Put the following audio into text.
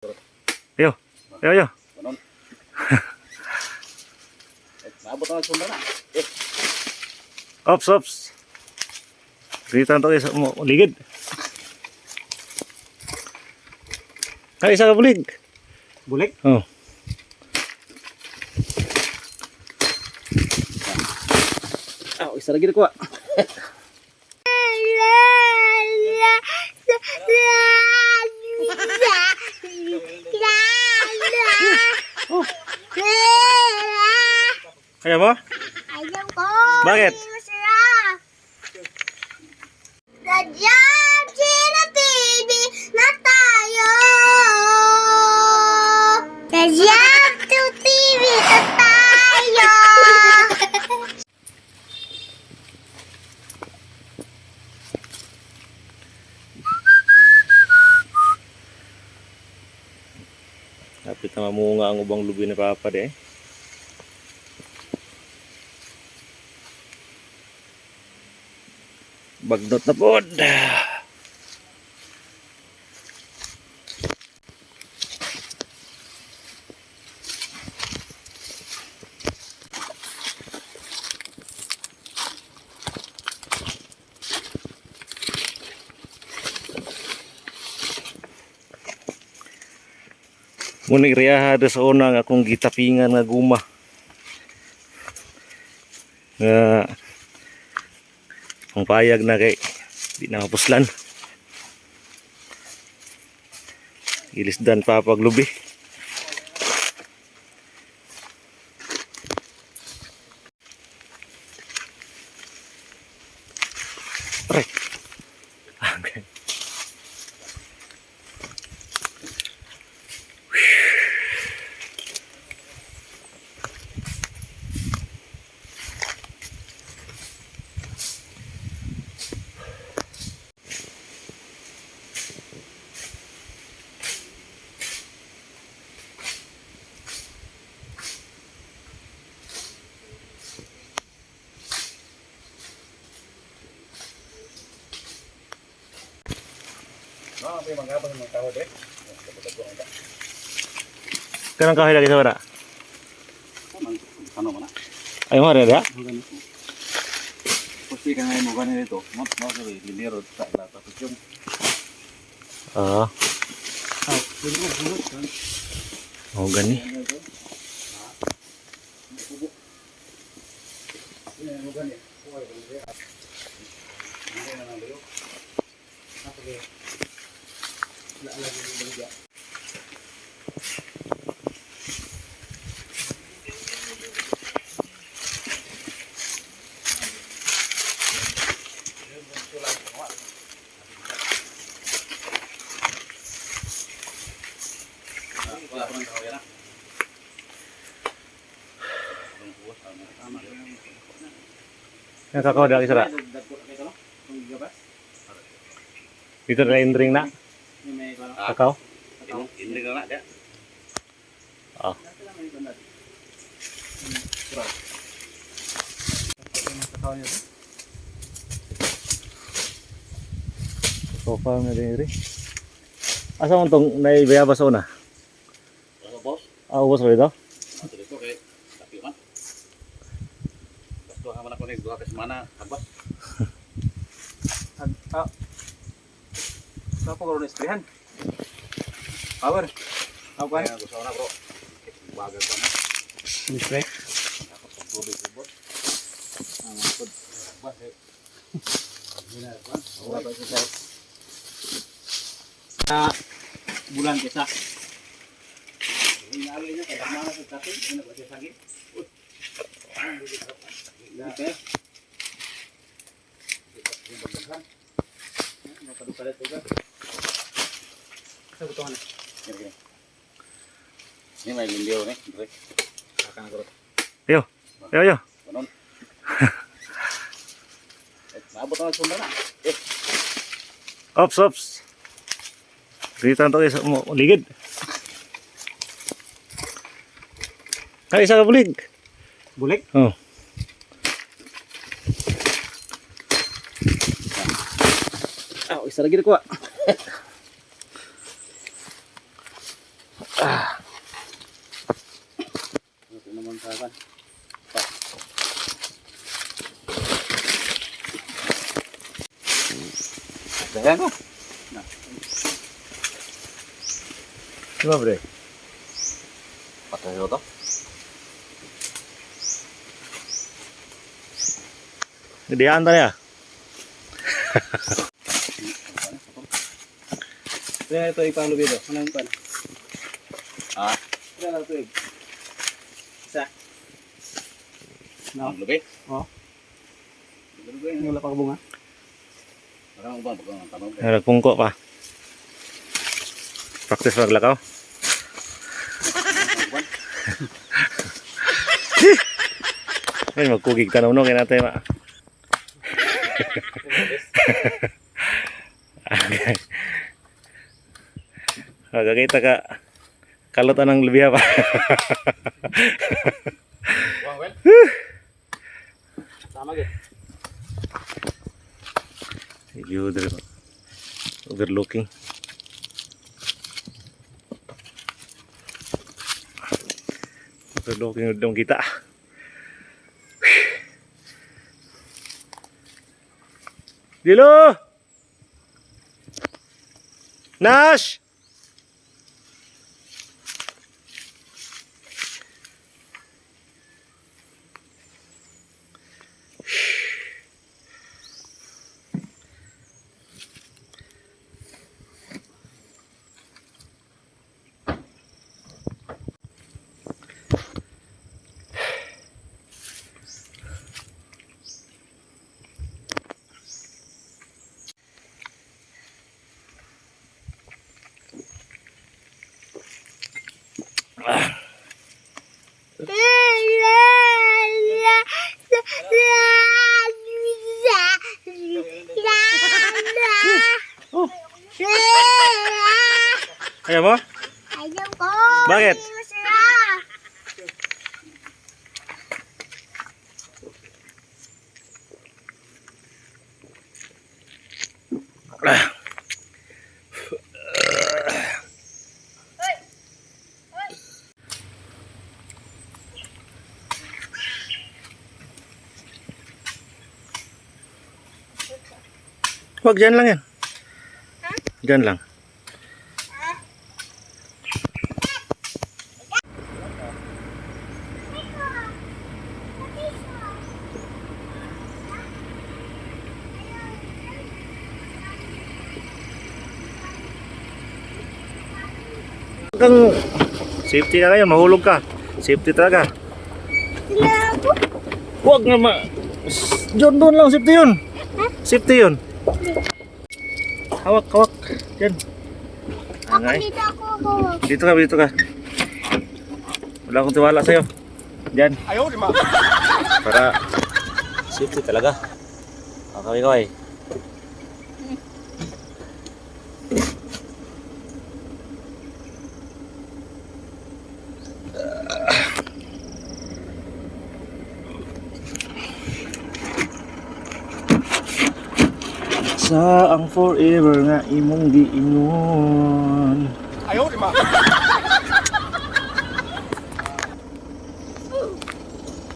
Ayo, ayo, ayo. Nabot na sumber na. Ops, ops. Kita to isa mo ligid. Kaya isa ka bulig. Bulik? Oh. Ah, isa lagi ko. Kaya mo? Ayaw ko. Bakit? Hindi masarap. Dadyan, Chino TV na tayo. Dadyan, TV na tayo. Kapit na mamunga ang ubang lubi ni Papa de. Bagnot na pod. Munig riyaha sa una nga akong gitapingan nga guma. Nga ang payag na kay di na mapuslan. Gilisdan pa paglubi. Aray. Okay. Kanang kahoy lagi sa wala. Ano man na? Ay mo rin ya? Pasti ka na mo ganin ito. Mo sa liliro sa lata to yung. Ah. Oh gani. Yang kakao dah kisah. Itu dah indring nak kakao. Indring na dia. Oh. Sofa na din iri. Asa mo tong naibayabas una? Ano boss? Ah, ubos rin ito? Dito kay tapi man. Gusto ka man ako ni dua ka semana habas. Sa ko ron isprihan. Power. Ako kan. Gusto na bro. Bagal ka na. Ispre. Tubig ubos. Ang pud bas eh. Gina ba? Wala ba sa Bulan kita. ini alih niya kada mana sa tatin, ano ba siya sagit? Okay. Sa butuhan. Ini may lindiw ni, Dre. Akan ako. Ayo, ayo, ayo. Kanon. Nabot na sumber na. Ops, ops. Kita to isa mo ligid. Kaya isa ka bulig. Bulik? Oh. Ah, isa lagi ko. Ito naman sa akin. Dahan ko. Na. Diba, bre? Patay ko to. Gedean tadi ya? Kaya ito ipang lubi do. Ano yung pan? Ah? Kaya lang ito eh. Isa. No? Lubi? Oo. Lubi? Yung lapang bunga? Parang ubang pagkang tanong. Nagpungko pa. Praktis maglakaw. Ay, magkugig tanaw no, kaya natin ma. Kagakita ka kalutan ng lubiya pa. Wow, well. Tama gid. You overlooking. Overlooking dong kita. Dilo! Nash! Ayaw mo? Ayaw ko. Bakit? Masarap. Wag, dyan lang yan. Dyan lang. Kang safety ka kayo, mahulog ka. Safety talaga. Sinabi. Huwag nga ma... Doon lang, safety yun. Safety yun. Hawak, hawak. Yan. Ako Angay. dito ako hawak. Dito ka. Wala akong tiwala sa'yo. Diyan. Ayaw, di ma. Para safety talaga. Okay, kaway. Sa ang forever nga imong giingon. Ayaw, di ma.